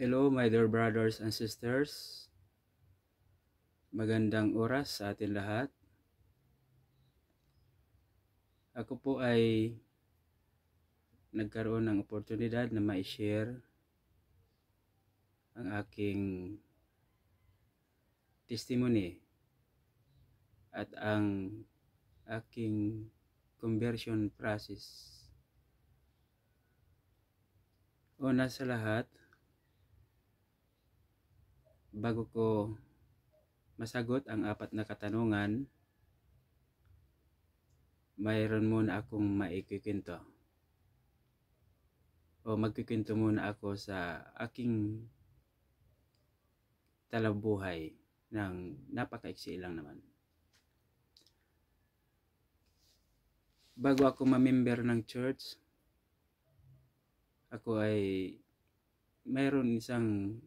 Hello my dear brothers and sisters. Magandang oras sa atin lahat. Ako po ay nagkaroon ng oportunidad na ma-share ang aking testimony at ang aking conversion process. Una sa lahat, bago ko masagot ang apat na katanungan, mayroon muna akong maikikwento. O magkikwento muna ako sa aking talabuhay ng napakaiksi lang naman. Bago ako ma-member ng church, ako ay mayroon isang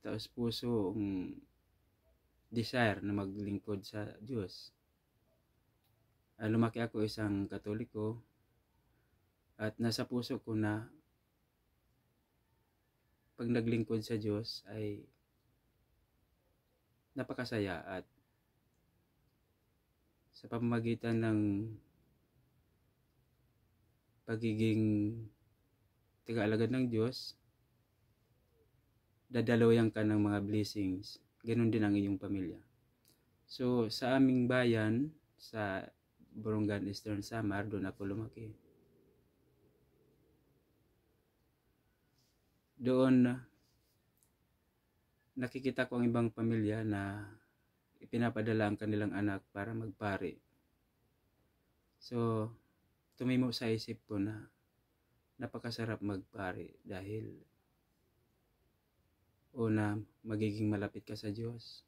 taos-pusong desire na maglingkod sa Diyos. Lumaki ako isang Katoliko at nasa puso ko na pag naglingkod sa Diyos ay napakasaya at sa pamamagitan ng pagiging taga-alagad ng Diyos, dadalawayan ka ng mga blessings. Ganon din ang iyong pamilya. So sa aming bayan, sa Borongan, Eastern Samar, doon ako lumaki. Doon nakikita ko ang ibang pamilya na ipinapadala ang kanilang anak para magpari. So tumimo sa isip ko na napakasarap magpari dahil una, magiging malapit ka sa Diyos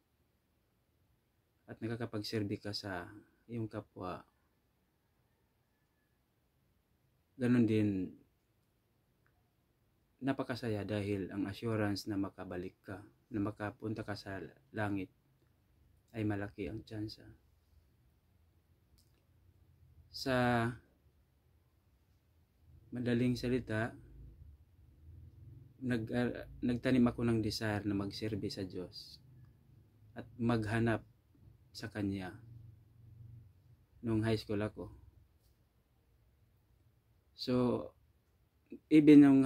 at nakakapagserbi ka sa iyong kapwa. Ganon din, napakasaya dahil ang assurance na makabalik ka, na makapunta ka sa langit ay malaki ang tsansa. Sa madaling salita, nagtanim ako ng desire na magserbi sa Diyos at maghanap sa Kanya nung high school ako. So, even nung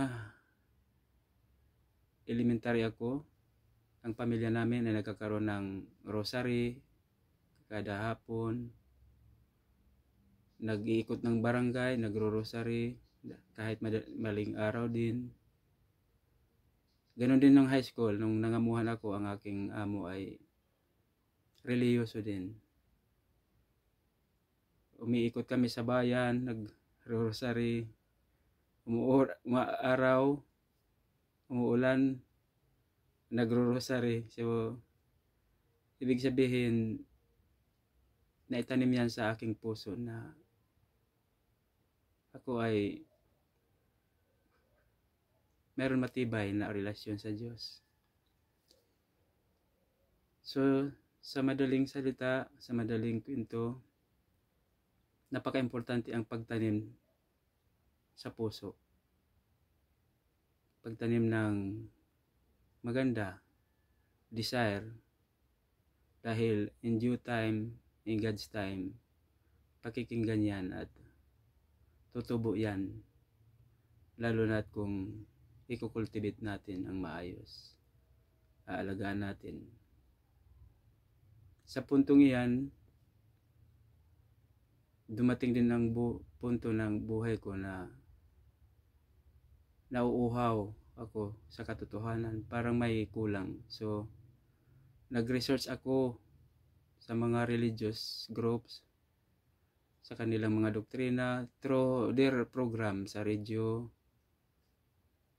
elementary ako, ang pamilya namin ay nagkakaroon ng rosary kada hapon. Nag-iikot ng barangay, nagro-rosary kahit maling araw din. Ganon din nung high school, nung nangamuhan ako, ang aking amo ay reliyoso din. Umiikot kami sa bayan, nag-rosary, araw, umuulan, nagro-rosary. So, ibig sabihin, naitanim yan sa aking puso na ako ay meron matibay na relasyon sa Diyos. So, sa madaling salita, sa madaling kwento, napaka-importante ang pagtanim sa puso. Pagtanim ng maganda, desire, dahil in due time, in God's time, pakikinggan yan at tutubo yan, lalo na kung ikukultivate natin ang maayos, aalagaan natin. Sa puntong iyan, dumating din ang punto ng buhay ko na nauuhaw ako sa katotohanan, parang may kulang. So, nag-research ako sa mga religious groups, sa kanilang mga doktrina, through their program sa radio.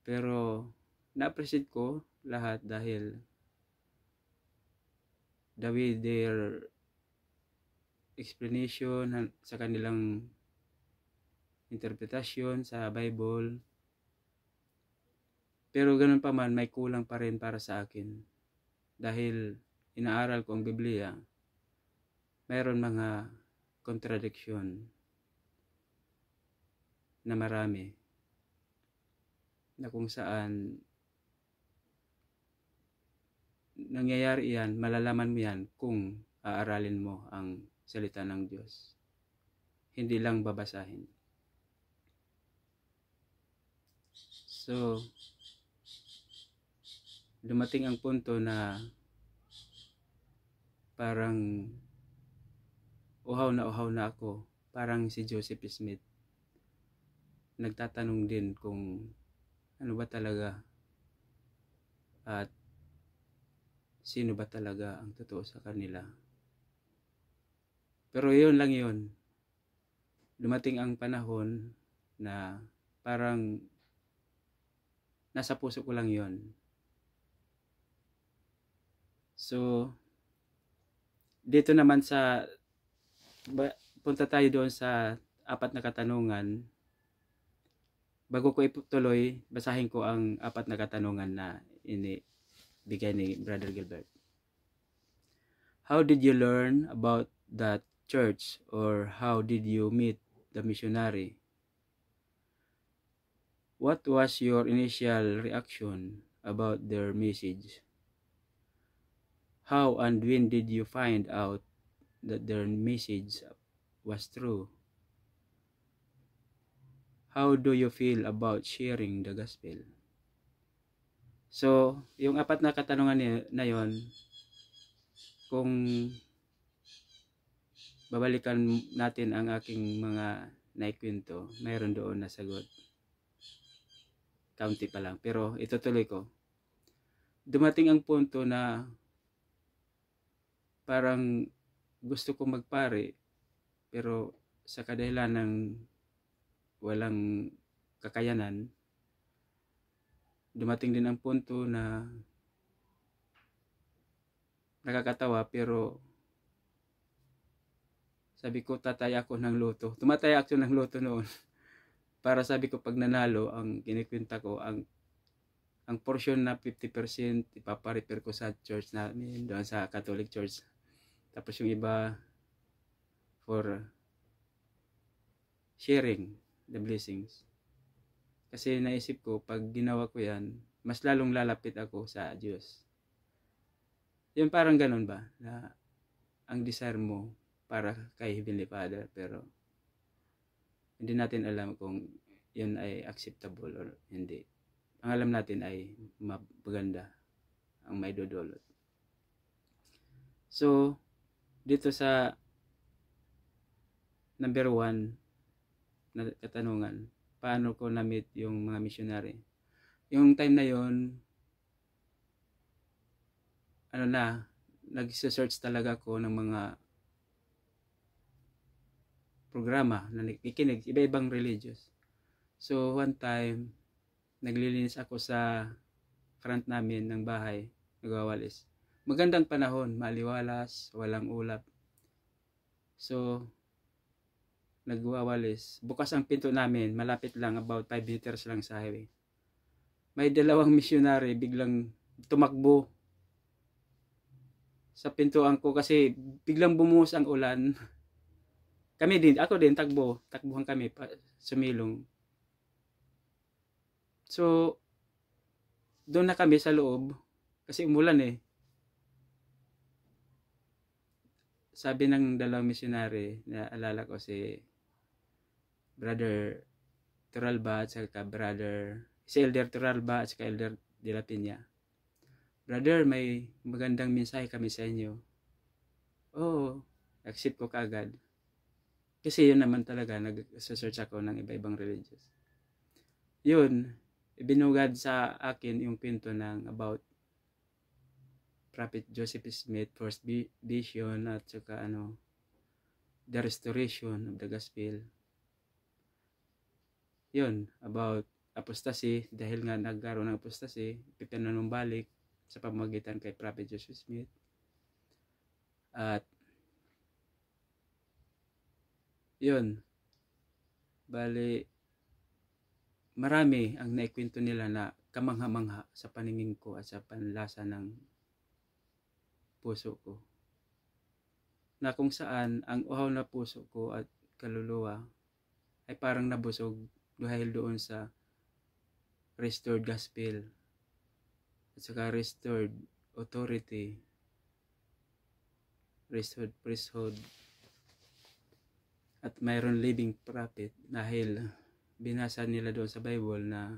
Pero, na-appreciate ko lahat dahil the way their explanation sa kanilang interpretasyon sa Bible. Pero ganun pa man, may kulang pa rin para sa akin. Dahil inaaral ko ang Biblia, mayroon mga contradiction na marami, na kung saan nangyayari yan, malalaman mo yan kung aaralin mo ang salita ng Diyos. Hindi lang babasahin. So, dumating ang punto na parang uhaw na ako. Parang si Joseph Smith. Nagtatanong din kung ano ba talaga at sino ba talaga ang totoo sa kanila. Pero yun lang yun. Dumating ang panahon na parang nasa puso ko lang yun. So, dito naman punta tayo doon sa 4 na katanungan. Bago ko ituloy, basahin ko ang 4 na katanungan na inibigay ni Brother Gilbert. How did you learn about that church, or how did you meet the missionary? What was your initial reaction about their message? How and when did you find out that their message was true? How do you feel about sharing the gospel? So, yung 4 na katanungan na yon, kung babalikan natin ang aking mga naikwento, mayroon doon na sagot. Kaunti pa lang, pero itutuloy ko. Dumating ang punto na parang gusto ko magpare, pero sa kadahilan ng walang kakayanan, dumating din ang punto na nakakatawa, pero sabi ko tataya ako ng loto. Tumataya ako ng loto noon. Para sabi ko pag nanalo, ang kinikwenta ko, ang portion na 50% ipaparepair ko sa church namin, doon sa Catholic Church. Tapos yung iba for sharing the blessings. Kasi naisip ko, pag ginawa ko yan, mas lalong lalapit ako sa Diyos. Yun, parang ganun ba? Na ang desire mo para kay Heavenly Father, pero hindi natin alam kung yun ay acceptable or hindi. Ang alam natin ay maganda ang may dudulot. So, dito sa number 1 na katanungan, paano ko na-meet yung mga missionary? Yung time na yon, nag-search talaga ako ng mga programa na nakikinig, iba-ibang religious. So, one time, naglilinis ako sa front namin ng bahay, nagwawalis. Magandang panahon, maliwalas, walang ulap. So, nagwawalis. Bukas ang pinto namin, malapit lang, about 5 meters lang sa highway. May 2 missionary biglang tumakbo sa pintuan ko kasi biglang bumuhos ang ulan. Ako din, takbuhan kami, sumilong. So, doon na kami sa loob kasi umulan eh. Sabi ng 2 missionary, na alala ko si Brother Turalba at saka si Elder Turalba at saka Elder De La Peña. Brother, may magandang mensahe kami sa inyo. Oh, accept ko kaagad. Kasi yun naman talaga, nag-search ako ng iba-ibang religious. Yun, ibinugad sa akin yung pinto ng about Prophet Joseph Smith, first vision, at saka the restoration of the gospel. Yun, about apostasy, dahil nga nagkaroon ng apostasy, pipinanumbalik sa pamamagitan kay Prophet Joseph Smith. At yun, bali, marami ang naikwento nila na kamangha-mangha sa paningin ko at sa panlasa ng puso ko. Na kung saan ang uhaw na puso ko at kaluluwa ay parang nabusog dahil doon sa restored gospel at saka restored authority, priesthood, at mayroon living prophet dahil binasa nila doon sa Bible na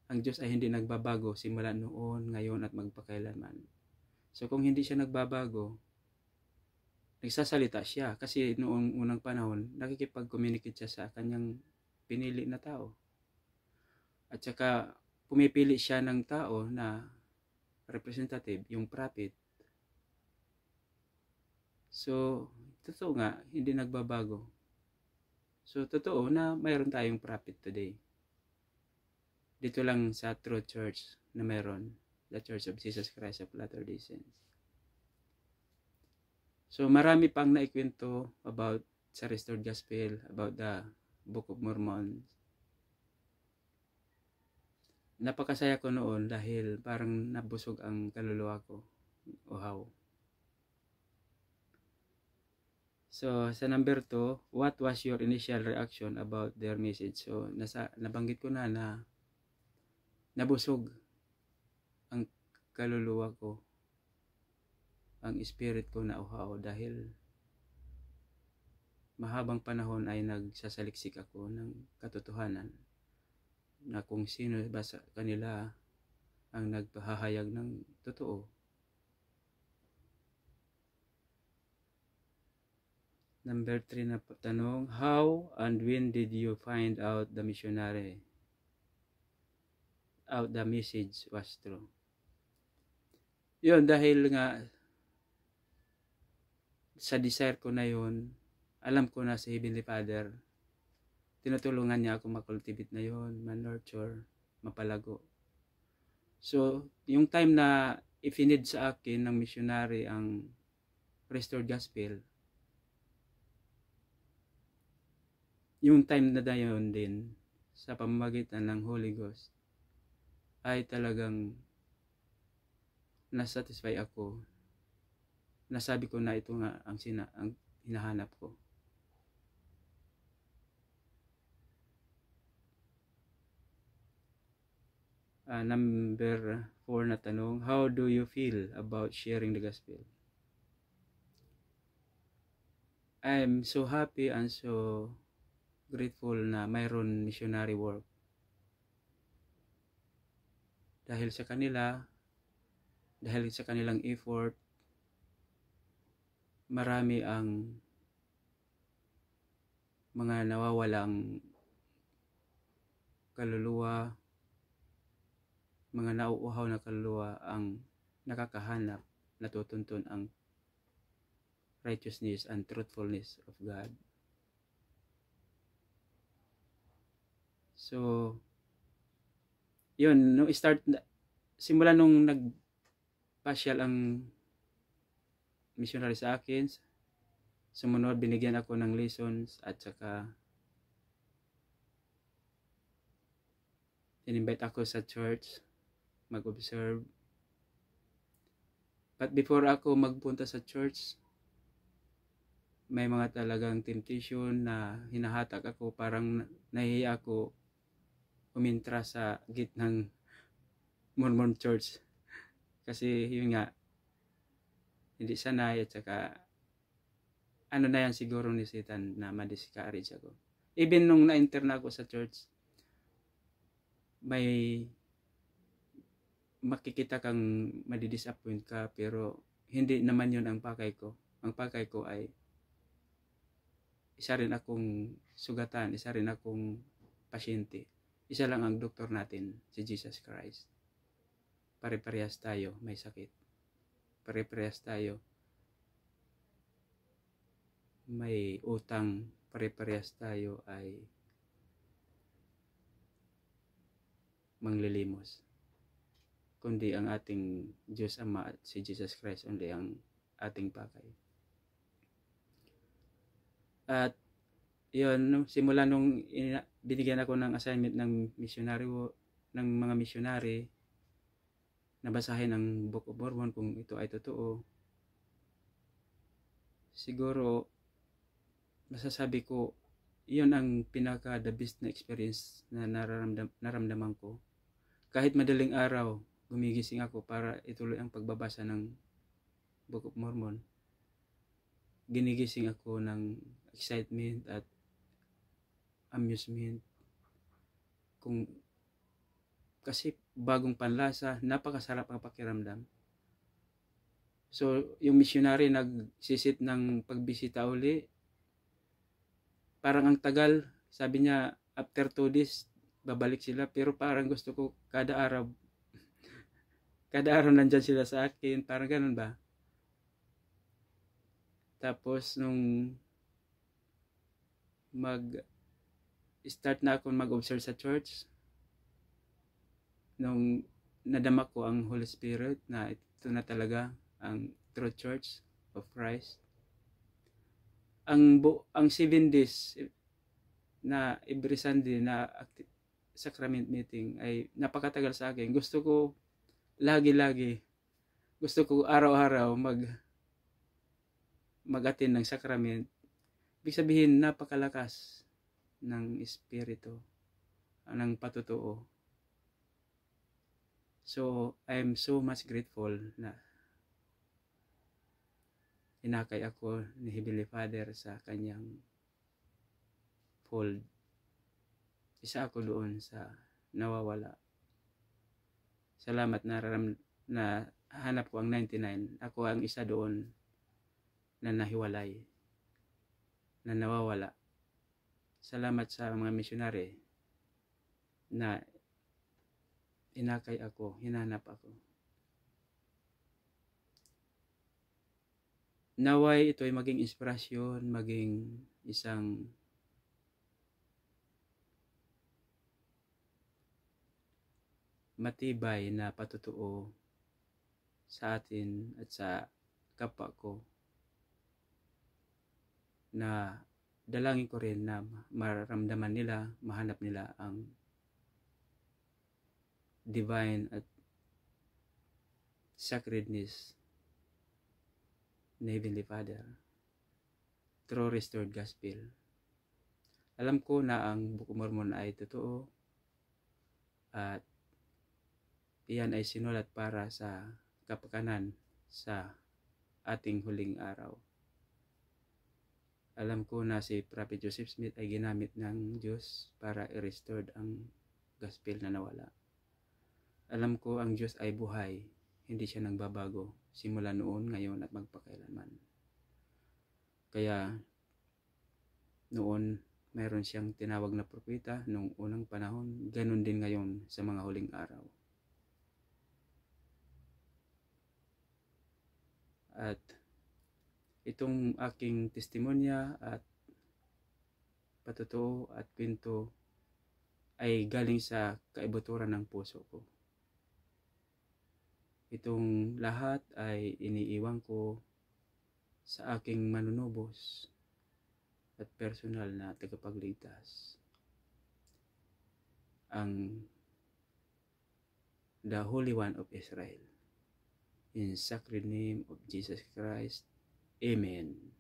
ang Diyos ay hindi nagbabago simula noon, ngayon at magpakailanman. So kung hindi siya nagbabago, nagsasalita siya kasi noong unang panahon nakikipag-communicate siya sa kanyang pinili na tao. At saka pumipili siya ng tao na representative, yung prophet. So totoo nga, hindi nagbabago. So totoo na mayroon tayong prophet today. Dito lang sa True Church na mayroon, the Church of Jesus Christ of Latter-day Saints. So marami pang naikwento about sa Restored Gospel, about the Book of Mormon. Napakasaya ko noon dahil parang nabusog ang kaluluwa ko. Wow. So sa number 2, what was your initial reaction about their message? So nabanggit ko na nabusog ang kaluluwa ko, ang spirit ko na uhaw dahil mahabang panahon ay nagsasaliksik ako ng katotohanan na kung sino ba sa kanila ang nagpahahayag ng totoo. Number 3 na tanong, how and when did you find out the message was true? Yun, dahil nga sa desire ko na yun, alam ko na si Heavenly Father, tinutulungan niya ako makultivate na yun, man-nurture, mapalago. So, yung time na ifinid sa akin ng missionary ang Restored Gospel, yung time na dayon din sa pamamagitan ng Holy Ghost ay talagang nasatisfy ako. Nasabi ko na ito nga ang hinahanap ko. Number 4 na tanong, how do you feel about sharing the gospel? I'm so happy and so grateful na mayroon missionary work. Dahil sa kanilang effort, marami ang mga nawawalang kaluluwa, mga nauuhaw na kaluluwa ang nakakahanap, natutuntun ang righteousness and truthfulness of God. So, yun, simula nung nagpasyal ang missionary sa akin, sumunod binigyan ako ng lessons at saka in-invite ako sa church mag-observe. But before ako magpunta sa church, may mga talagang temptation na hinahatak ako, parang nahihiya ako umintra sa gitnang Mormon church kasi yun nga hindi sanay at saka ano na yan siguro ni Satan na ma-discourage ako. Even nung na-enter na ako sa church, may makikita kang madidisappoint ka, pero hindi naman yun ang pakay ko. Ang pakay ko ay isa rin akong sugatan, isa rin akong pasyente. Isa lang ang doktor natin, si Jesus Christ. Pare-parehas tayo may sakit. Pare-parehas tayo may utang. Pare-parehas tayo ay manglilimos. Kundi ang ating Diyos Ama at si Jesus Christ only ang ating pakay. At yun, simula nung binigyan ako ng assignment ng mga missionary, nabasahin ang Book of Mormon kung ito ay totoo. Siguro, masasabi ko, yun ang pinaka the best na experience na naramdaman ko. Kahit madaling araw, gumigising ako para ituloy ang pagbabasa ng Book of Mormon, ginigising ako ng excitement at amusement. Kasi bagong panlasa, napakasarap ang pakiramdam. So, yung missionary nagsisit ng pagbisita uli. Parang ang tagal, sabi niya, after 2 days, babalik sila. Pero parang gusto ko kada araw nandyan sila sa akin. Parang ganun ba? Tapos, nung start na ako mag-observe sa church, nung nadama ko ang Holy Spirit na ito na talaga ang true Church of Christ. Ang 7 days na every Sunday na sacrament meeting ay napakatagal sa akin. Gusto ko lagi-lagi, gusto ko araw-araw mag-attend ng sacrament. Ibig sabihin, napakalakas ng espiritu, ng patutuo. So, I am so much grateful na inakay ako ni Heavenly Father sa kanyang fold. Isa ako doon sa nawawala. Salamat na hanap ko ang 99. Ako ang isa doon na nahiwalay, na nawawala. Salamat sa mga missionary na inakay ako, hinanap ako. Naway ito ay maging inspirasyon, maging isang matibay na patutuo sa atin at sa kapwa ko, na dalangin ko rin na maramdaman nila, mahanap nila ang divine at sacredness ni Heavenly Father through restored gospel. Alam ko na ang Book of Mormon ay totoo at iyan ay sinulat para sa kapakanan sa ating huling araw. Alam ko na si Prophet Joseph Smith ay ginamit ng Diyos para i-restore ang gospel na nawala. Alam ko ang Diyos ay buhay, hindi siya nagbabago simula noon, ngayon at magpakailanman. Kaya noon mayroon siyang tinawag na propeta noong unang panahon, ganun din ngayon sa mga huling araw. At itong aking testimonya at patutuo at kwento ay galing sa kaibuturan ng puso ko. Itong lahat ay iniiwan ko sa aking manunubos at personal na tagapagligtas, ang the Holy One of Israel. In sacred name of Jesus Christ. Amen.